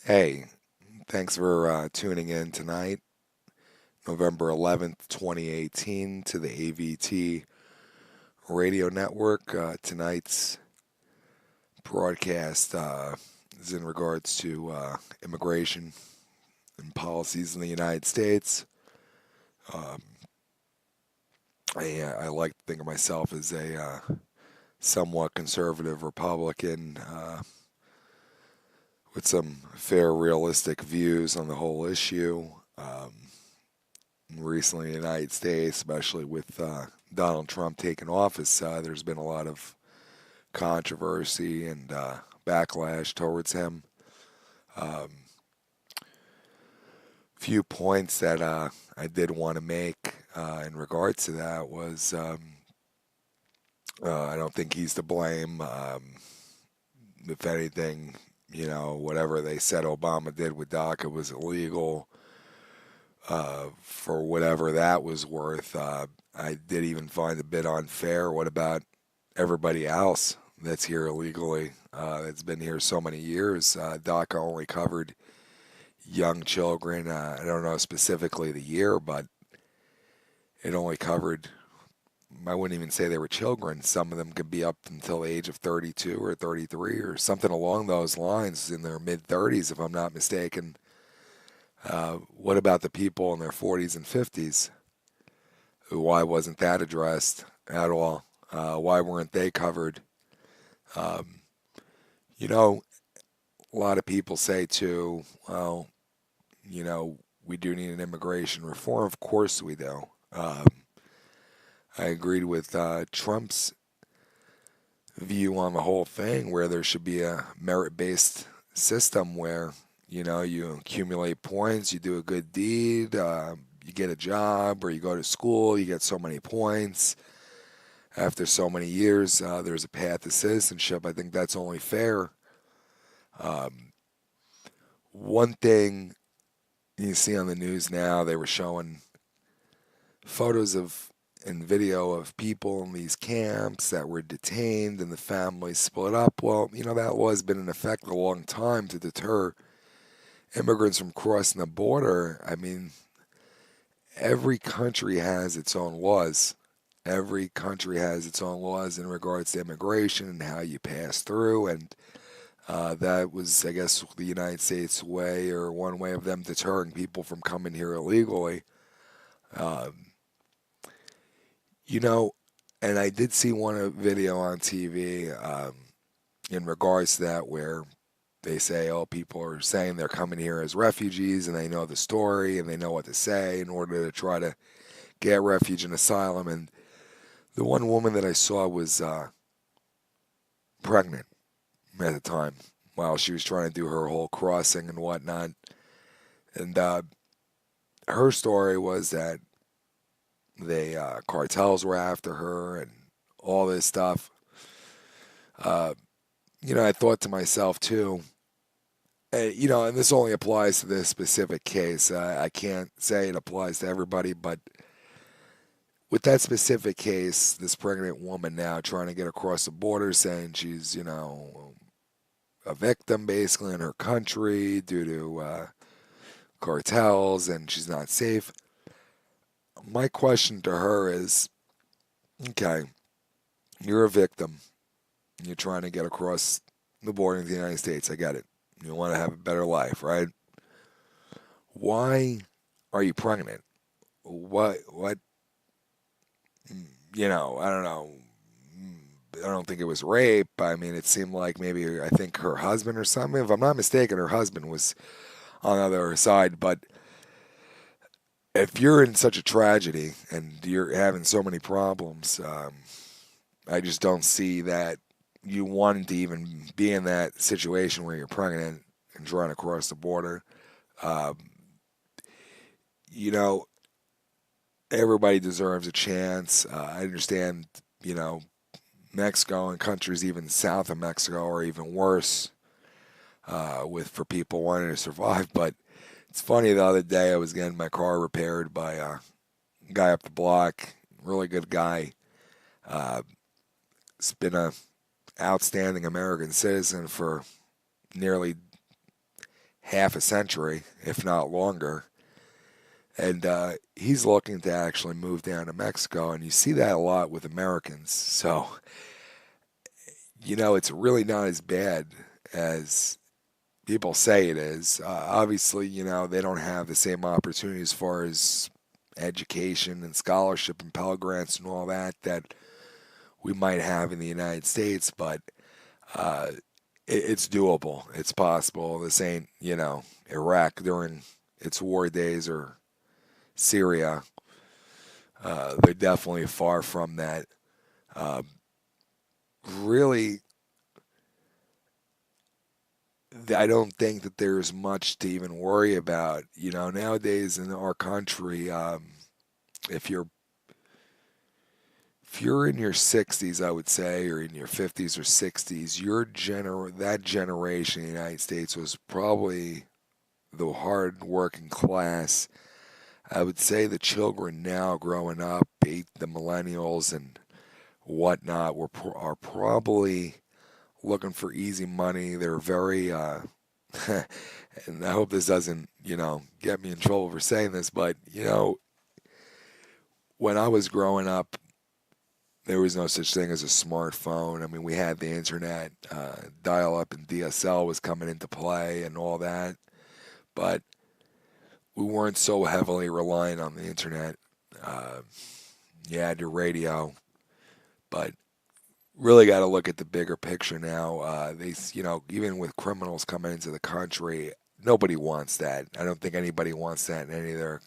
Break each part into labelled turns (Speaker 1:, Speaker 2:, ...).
Speaker 1: Hey, thanks for tuning in tonight, November 11th, 2018, to the AVT Radio Network. Tonight's broadcast is in regards to immigration and policies in the United States. Um, I like to think of myself as a somewhat conservative Republican with some fair, realistic views on the whole issue. Recently in the United States, especially with Donald Trump taking office, there's been a lot of controversy and backlash towards him. Um, Few points that I did want to make in regards to that was I don't think he's to blame. If anything, whatever they said Obama did with DACA was illegal. For whatever that was worth. I did even find a bit unfair. What about everybody else that's here illegally, that's been here so many years? DACA only covered young children. I don't know specifically the year, but it only covered, I wouldn't even say they were children. Some of them could be up until the age of 32 or 33 or something along those lines, in their mid 30s, if I'm not mistaken. What about the people in their 40s and 50s? Why wasn't that addressed at all? Why weren't they covered? Um, you know, a lot of people say too, well, you know, we do need an immigration reform. Of course we do. I agreed with Trump's view on the whole thing, where there should be a merit-based system where, you accumulate points, you do a good deed, you get a job or you go to school, you get so many points. After so many years, there's a path to citizenship. I think that's only fair. Um, One thing you see on the news now, they were showing photos of and video of people in these camps that were detained and the families split up. Well, that law has been in effect a long time to deter immigrants from crossing the border. I mean, every country has its own laws. Every country has its own laws in regards to immigration and how you pass through. And that was, I guess, the United States way, or one way of them deterring people from coming here illegally. Um, you know, and I did see one video on TV in regards to that, where they say, oh, people are saying they're coming here as refugees and they know the story and they know what to say in order to try to get refuge and asylum. And the one woman that I saw was pregnant at the time while she was trying to do her whole crossing and whatnot. And her story was that they cartels were after her and all this stuff. Uh, I thought to myself too, and this only applies to this specific case. I can't say it applies to everybody, but with that specific case, this pregnant woman now trying to get across the border, saying she's, a victim basically in her country due to cartels and she's not safe. My question to her is, okay, you're a victim. You're trying to get across the border into the United States. I get it. You want to have a better life, right? Why are you pregnant? What, I don't know. I don't think it was rape. I mean, it seemed like maybe, I think her husband or something. If I'm not mistaken, her husband was on the other side. But if you're in such a tragedy and you're having so many problems, I just don't see that you wanting to even be in that situation where you're pregnant and trying to cross the border. Um, you know, Everybody deserves a chance. I understand, you know, Mexico and countries even south of Mexico are even worse with for people wanting to survive. But it's funny, the other day I was getting my car repaired by a guy up the block, really good guy. Uh, has been a outstanding American citizen for nearly half a century, if not longer. And he's looking to actually move down to Mexico, and you see that a lot with Americans. So, it's really not as bad as people say it is. Obviously, they don't have the same opportunity as far as education and scholarship and Pell Grants and all that we might have in the United States, but uh, it's doable. It's possible. This ain't, Iraq during its war days or Syria. They're definitely far from that. Uh, really, I don't think that there's much to even worry about. Nowadays in our country, if you're if you're in your 60s, I would say, or in your 50s or 60s, that generation in the United States was probably the hard working class. I would say the children now growing up, the millennials and whatnot, are probably looking for easy money. They're very, and I hope this doesn't, get me in trouble for saying this, but, when I was growing up, there was no such thing as a smartphone. I mean, we had the internet, dial up and DSL was coming into play and all that, but we weren't so heavily reliant on the internet. Uh, you had your radio, but really got to look at the bigger picture now. Even with criminals coming into the country, nobody wants that. I don't think anybody wants that in any of their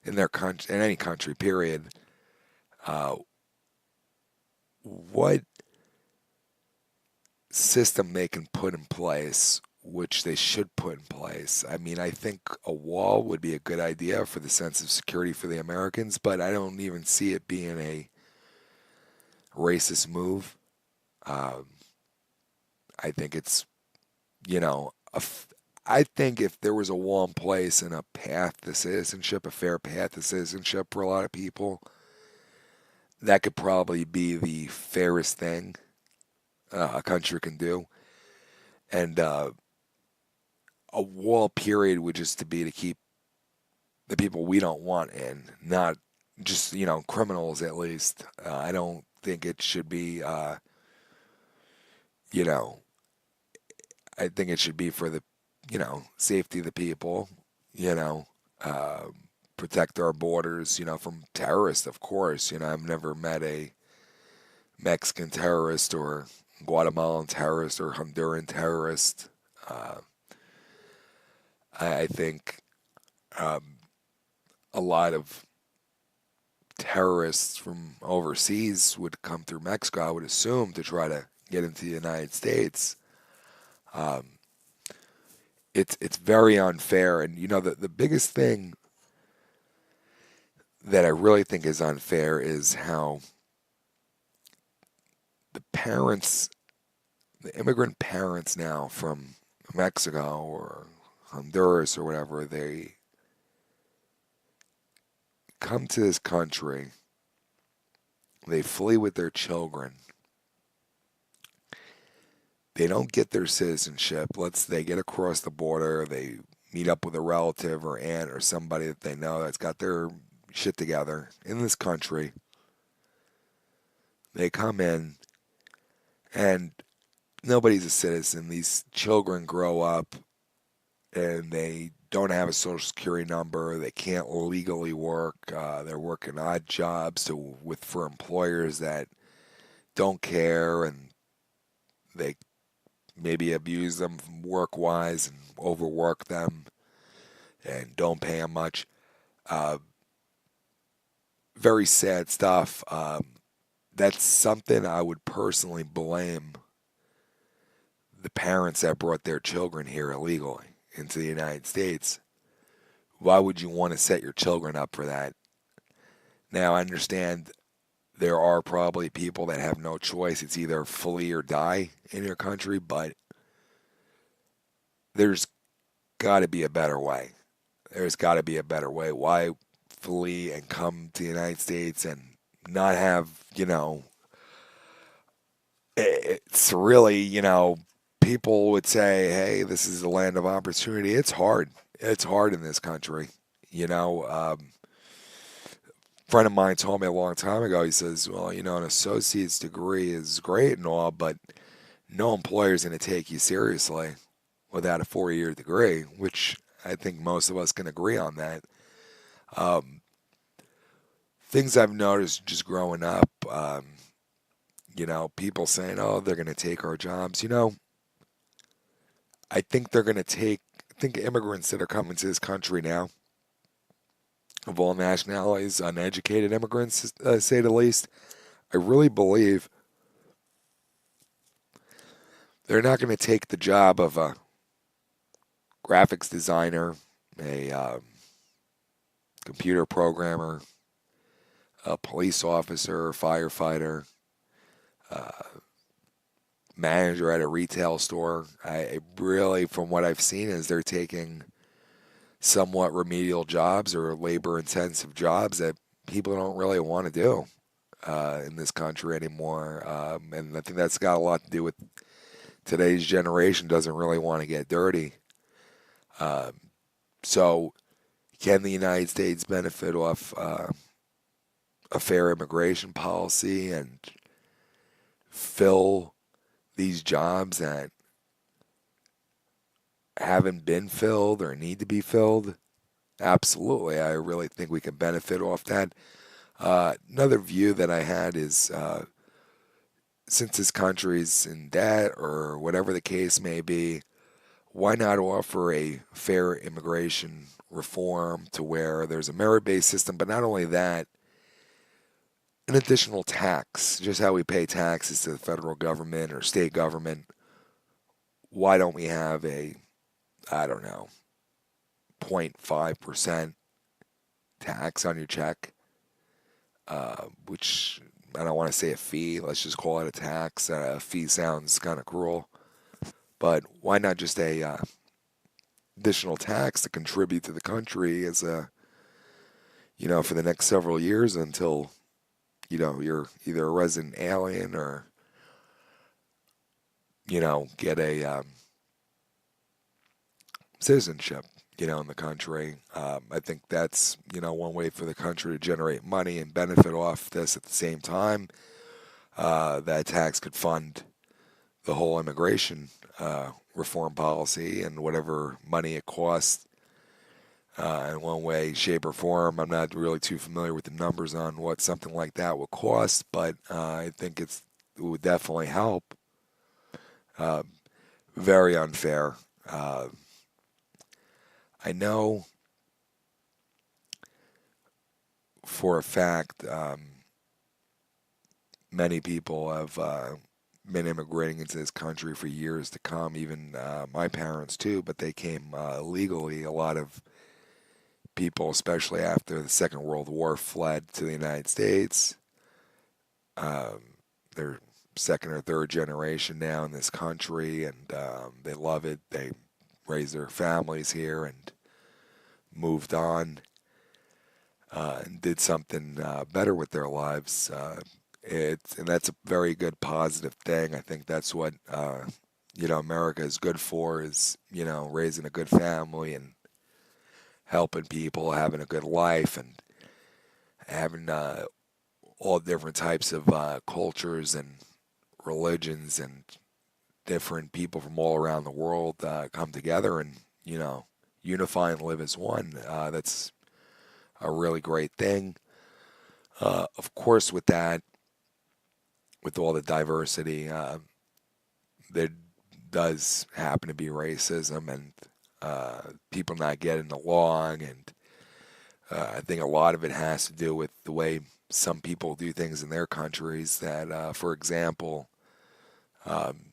Speaker 1: in their country, in any country. Period. Uh, what system they can put in place, which they should put in place. I mean, I think a wall would be a good idea for the sense of security for the Americans, but I don't even see it being a racist move. Um, I think it's, you know, I think if there was a wall in place and a path to citizenship, a fair path to citizenship for a lot of people, that could probably be the fairest thing a country can do. And a wall period would just to be to keep the people we don't want in, not just, criminals at least. I don't think it should be, you know, I think it should be for the, safety of the people, you know, uh, protect our borders, from terrorists, of course. I've never met a Mexican terrorist or Guatemalan terrorist or Honduran terrorist. Uh, I think um, a lot of terrorists from overseas would come through Mexico, I would assume, to try to get into the United States. Um, it's very unfair, and the biggest thing that I really think is unfair is how the parents, the immigrant parents now from Mexico or Honduras or whatever, they come to this country, they flee with their children. They don't get their citizenship. They get across the border, they meet up with a relative or aunt or somebody that they know that's got their shit together in this country. They come in and nobody's a citizen. These children grow up and they don't have a social security number. They can't legally work. They're working odd jobs for employers that don't care, and they maybe abuse them work wise and overwork them and don't pay them much. Uh, Very sad stuff. That's something I would personally blame the parents that brought their children here illegally into the United States. Why would you want to set your children up for that? Now, I understand there are probably people that have no choice. It's either flee or die in your country, but there's got to be a better way. There's got to be a better way. Why flee and come to the United States and not have, it's really, people would say, hey, this is the land of opportunity. It's hard. It's hard in this country. You know, a friend of mine told me a long time ago, he says, well, you know, an associate's degree is great and all, but no employer's going to take you seriously without a 4-year degree, which I think most of us can agree on that. Um, Things I've noticed just growing up, you know, people saying, oh, they're going to take our jobs. You know, I think they're going to I think immigrants that are coming to this country now, of all nationalities, uneducated immigrants, say the least, I really believe they're not going to take the job of a graphics designer, a computer programmer, a police officer, firefighter, uh, manager at a retail store. I really, from what I've seen, is they're taking somewhat remedial jobs or labor-intensive jobs that people don't really want to do in this country anymore. And I think that's got a lot to do with today's generation doesn't really want to get dirty. Um, so, can the United States benefit off a fair immigration policy and fill these jobs that haven't been filled or need to be filled? Absolutely. I really think we can benefit off that. Another view that I had is since this country's in debt or whatever the case may be, why not offer a fair immigration reform to where there's a merit-based system, but not only that, an additional tax, just how we pay taxes to the federal government or state government. Why don't we have a, I don't know, 0.5% tax on your check, which I don't want to say a fee, let's just call it a tax. A fee sounds kind of cruel, but why not just a additional tax to contribute to the country as a, you know, for the next several years until, you know, you're either a resident alien or, you know, get a citizenship, you know, in the country. I think that's, you know, one way for the country to generate money and benefit off this at the same time. That tax could fund the whole immigration reform policy and whatever money it costs in one way, shape, or form. I'm not really too familiar with the numbers on what something like that would cost, but I think it would definitely help. Uh, Very unfair. I know for a fact many people have been immigrating into this country for years to come, even my parents too, but they came legally. A lot of people, especially after the Second World War, fled to the United States. They're second or third generation now in this country, and they love it. They raised their families here and moved on and did something better with their lives. And that's a very good positive thing. I think that's what you know, America is good for, is, you know, raising a good family and helping people, having a good life, and having all different types of cultures and religions and different people from all around the world come together and, you know, unify and live as one. That's a really great thing. Of course, with that, with all the diversity, there does happen to be racism and people not getting along, and I think a lot of it has to do with the way some people do things in their countries. That, for example, um,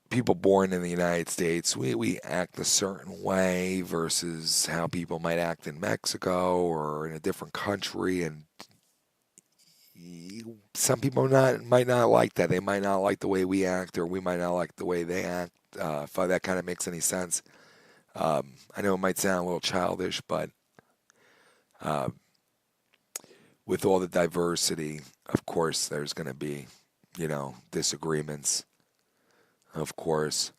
Speaker 1: people born in the United States, we act a certain way versus how people might act in Mexico or in a different country, and some people might not like that. They might not like the way we act, or we might not like the way they act. If that kind of makes any sense. I know it might sound a little childish, but uh, with all the diversity, of course, there's going to be, disagreements, of course.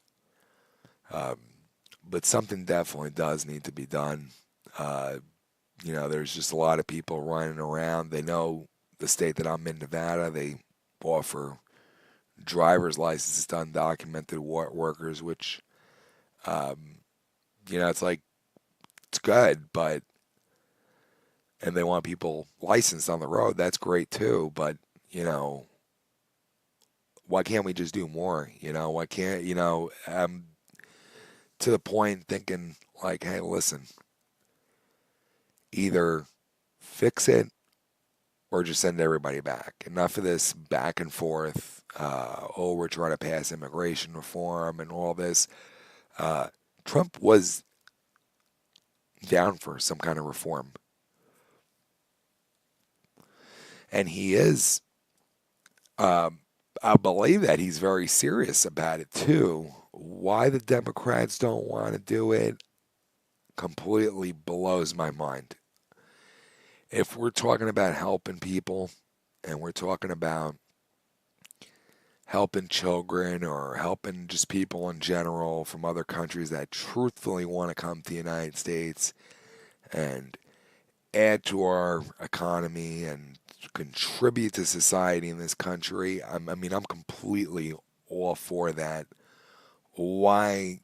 Speaker 1: Um, but something definitely does need to be done. Uh, there's just a lot of people running around. They know the state that I'm in, Nevada. They offer driver's licenses to undocumented workers, which, um, it's like, it's good, but, and they want people licensed on the road. That's great too. But, you know, why can't we just do more? Why can't, I'm to the point thinking, like, hey, listen, either fix it or just send everybody back. Enough of this back and forth. We're trying to pass immigration reform and all this. Uh, Trump was down for some kind of reform, and he is. Um, I believe that he's very serious about it too. Why the Democrats don't want to do it completely blows my mind. If we're talking about helping people and we're talking about helping children or helping just people in general from other countries that truthfully want to come to the United States and add to our economy and contribute to society in this country, I'm completely all for that. Why?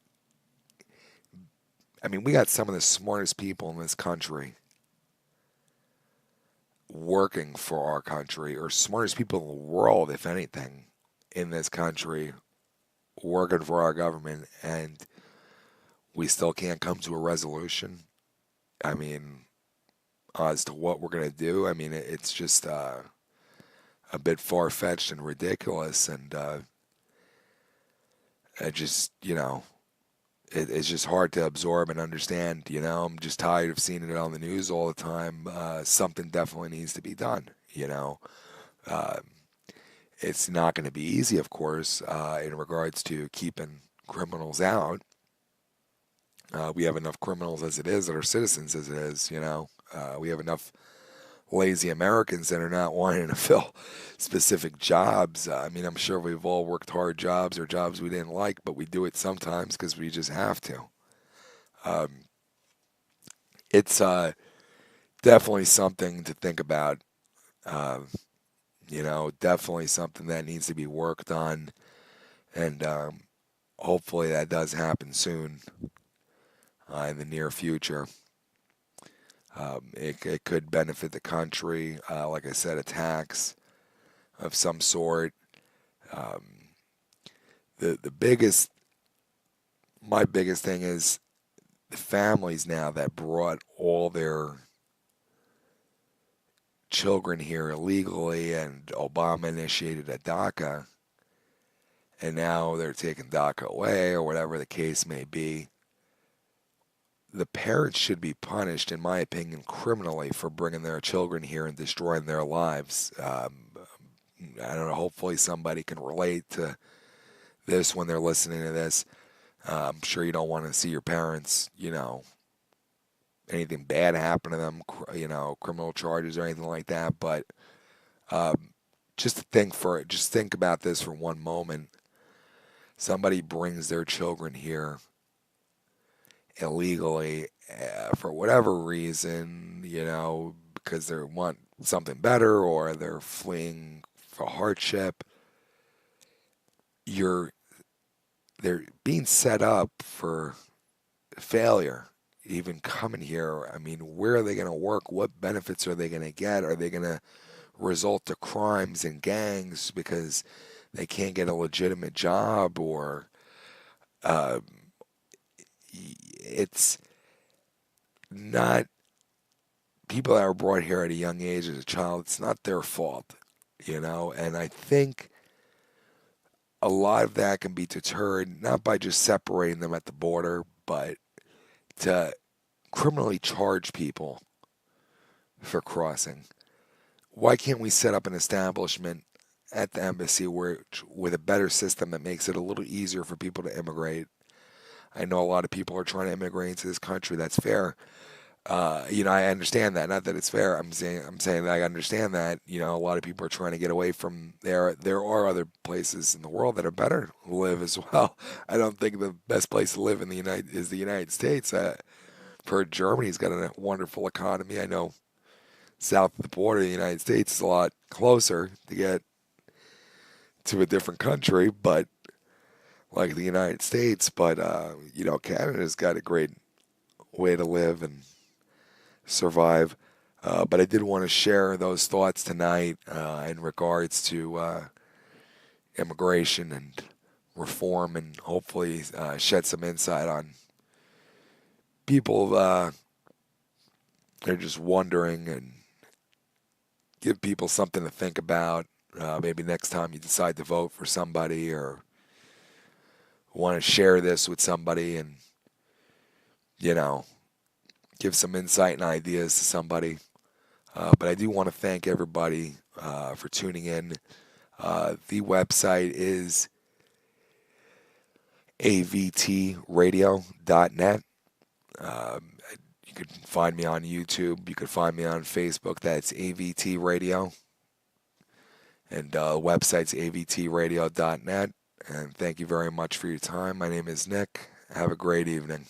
Speaker 1: We got some of the smartest people in this country working for our country, or smartest people in the world, if anything, in this country working for our government, and we still can't come to a resolution. I mean, as to what we're going to do, it's just a bit far fetched and ridiculous, and it just, it's just hard to absorb and understand. I'm just tired of seeing it on the news all the time. Something definitely needs to be done. Uh, it's not going to be easy, of course, in regards to keeping criminals out. We have enough criminals as it is that are citizens as it is. We have enough lazy Americans that are not wanting to fill specific jobs. I'm sure we've all worked hard jobs or jobs we didn't like, but we do it sometimes because we just have to. Um, it's definitely something to think about. Uh, definitely something that needs to be worked on, and hopefully that does happen soon in the near future. It could benefit the country. Like I said, a tax of some sort. Um, the biggest, my biggest thing is the families now that brought all their children here illegally, and Obama initiated a DACA, and now they're taking DACA away, or whatever the case may be. The parents should be punished, in my opinion, criminally for bringing their children here and destroying their lives. I don't know, hopefully somebody can relate to this when they're listening to this. I'm sure you don't want to see your parents, anything bad happen to them, criminal charges or anything like that. But just think about this for one moment. Somebody brings their children here illegally for whatever reason, because they want something better or they're fleeing for hardship. They're being set up for failure. Even coming here, where are they going to work? What benefits are they going to get? Are they going to result to crimes and gangs because they can't get a legitimate job? Or uh, it's not people that are brought here at a young age as a child. It's not their fault, And I think a lot of that can be deterred not by just separating them at the border, but to criminally charge people for crossing. Why can't we set up an establishment at the embassy with a better system that makes it a little easier for people to immigrate? I know a lot of people are trying to immigrate into this country. That's fair. I understand that. Not that it's fair. I'm saying that I understand that. A lot of people are trying to get away from there. There are other places in the world that are better to live as well. I don't think the best place to live in the United States. For Germany's got a wonderful economy. I know south of the border of the United States is a lot closer to get to a different country, but like the United States. But Canada's got a great way to live and survive. But I did want to share those thoughts tonight in regards to immigration and reform, and hopefully shed some insight on people that are just wondering, and give people something to think about. Maybe next time you decide to vote for somebody, or want to share this with somebody, and you know, give some insight and ideas to somebody. But I do want to thank everybody for tuning in. The website is avtradio.net. Um, you can find me on YouTube. You can find me on Facebook. That's AVT Radio. And website's avtradio.net. And thank you very much for your time. My name is Nick. Have a great evening.